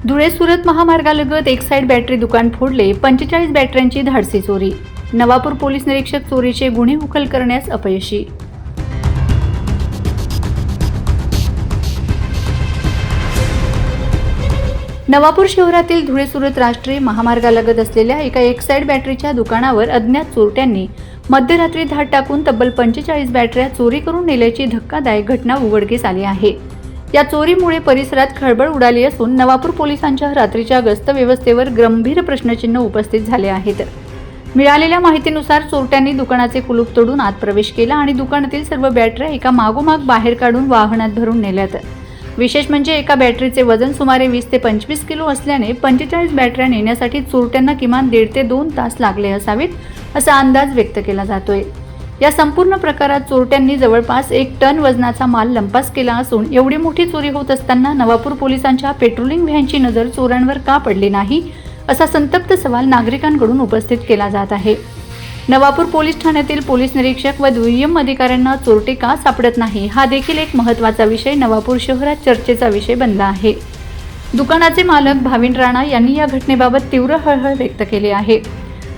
धुळे सुरत महामार्गालगत एक side battery दुकान फोडले, 45 बॅटऱ्यांची धाडसी चोरी. नवापूर पोलीस निरीक्षक चोरीचे गुन्हे उकल करण्यास अपयशी. नवापूर शहरातील धुळे सुरत राष्ट्रीय महामार्गालगत असलेल्या एका एक साइड बॅटरीच्या दुकानावर अज्ञात चोरट्यांनी मध्यरात्री धाड टाकून तब्बल 45 बॅटऱ्या चोरी करून नेल्याची धक्कादायक घटना उघडकीस आली आहे. या चोरीमुळे परिसरात खळबळ उडाली असून नवापूर पोलिसांच्या रात्रीच्या गस्त व्यवस्थेवर गंभीर प्रश्नचिन्ह उपस्थित झाले आहेत. मिळालेल्या माहितीनुसार चोरट्यांनी दुकानाचे कुलूप तोडून आत प्रवेश केला आणि दुकानातील सर्व बॅटऱ्या एका मागोमाग बाहेर काढून वाहनात भरून नेल्यात. विशेष म्हणजे एका बॅटरीचे वजन सुमारे 20 ते 25 किलो असल्याने 45 बॅटऱ्या नेण्यासाठी चोरट्यांना किमान 1.5 ते 2 तास लागले असावेत असा अंदाज व्यक्त केला जातोय. या संपूर्ण प्रकारात चोरट्यांनी जवळपास 1 टन वजनाचा माल लंपास केला असून एवढी मोठी चोरी होत असताना नवापूर पोलिसांच्या पेट्रोलिंग व्हॅनची नजर चोरांवर का पडली नाही असा संतप्त सवाल नागरिकांकडून उपस्थित केला जात आहे. नवापूर पोलीस ठाण्यातील पोलीस निरीक्षक व दुय्यम अधिकाऱ्यांना चोरटे का सापडत नाही हा देखील एक महत्त्वाचा विषय नवापूर शहरात चर्चेचा विषय बनला आहे. दुकानाचे मालक भाविन राणा यांनी या घटनेबाबत तीव्र हळहळ व्यक्त केली आहे.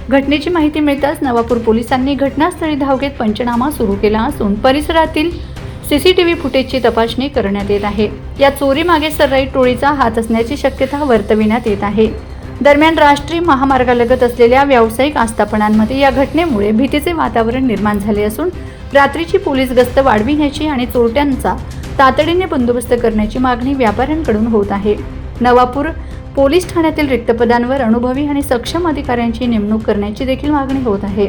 घटनेची माहिती मिळताच नवापूर पोलिसांनी घटनास्थळी धाव घेत पंचनामा सुरू केला असून परिसरातील सीसीटीव्ही फुटेजची तपासणी करण्यात येत आहे. या चोरीमागे सर्राई टोळीचा हात असण्याची शक्यता वर्तविण्यात येत आहे. दरम्यान राष्ट्रीय महामार्गालगत असलेल्या व्यावसायिक आस्थापनांमध्ये या घटनेमुळे भीतीचे वातावरण निर्माण झाले असून रात्रीची पोलीस गस्त वाढविण्याची आणि चोरट्यांचा तातडीने बंदोबस्त करण्याची मागणी व्यापाऱ्यांकडून होत आहे. नवापूर पोलीस ठाण्यातील रिक्त पदांवर अनुभवी आणि सक्षम अधिकाऱ्यांची नेमणूक करण्याची देखील मागणी होत आहे.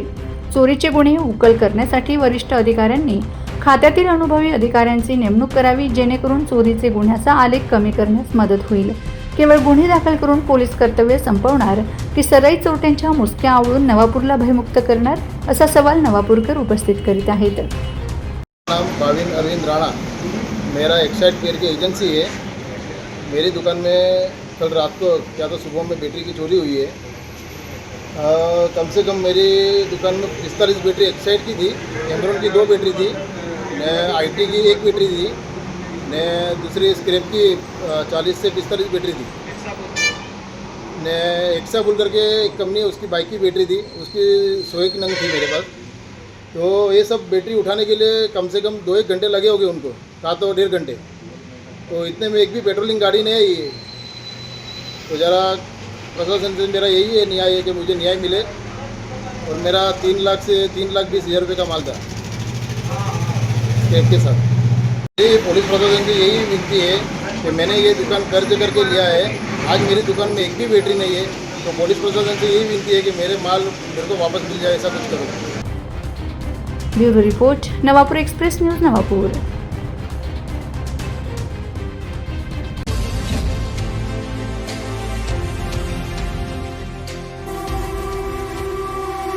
चोरीचे गुन्हे उकल करण्यासाठी वरिष्ठ अधिकाऱ्यांनी खात्यातील अनुभवी अधिकाऱ्यांची नेमणूक करावी, जेणेकरून चोरीचे गुन्ह्याचा आलेख कमी करण्यास मदत होईल. केवळ गुन्हे दाखल करून पोलीस कर्तव्य संपवणार की सर्राई चोरट्यांच्या मुसक्या आवळून नवापूरला भयमुक्त करणार असा सवाल नवापूरकर उपस्थित करीत आहेत. नाम भाविन अरविंद राणा, मेरा एक्साइड केयर की एजेंसी है. मेरी दुकान में कल रात को क्या तो सुबह में बैटरी की चोरी हुई है. कम से कम मेरी दुकान में 45 बैटरी एक्साइड की थी, एमरॉन की 2 बैटरी थी, आईटी की 1 बैटरी थी, ने दूसरी स्क्रैप की 40 से 45 बैटरी थी, ने एक्सा बोल करके एक कंपनी है उसकी बाइक की बैटरी थी, उसकी 100 की नंग थी मेरे पास. तो ये सब बैटरी उठाने के लिए कम से कम 2-1 घंटे लगे होंगे उनको, कहा तो 1.5 घंटे. तो इतने में एक भी पेट्रोलिंग गाड़ी नहीं आई है. तो ज़रा प्रशासन से मेरा यही है न्याय है कि मुझे न्याय मिले. और मेरा 3 लाख से 3,20,000 रुपये का माल था स्क्रैप के साथ. ये पुलिस प्रशासन की यही विनती है कि मैंने ये दुकान कर्ज करके लिया है, आज मेरी दुकान में एक भी बैटरी नहीं है. तो पुलिस प्रशासन से यही विनती है कि मेरे माल मेरे को वापस मिल जाए, ऐसा कुछ करो. Bureau report, Navapur express news, Navapur.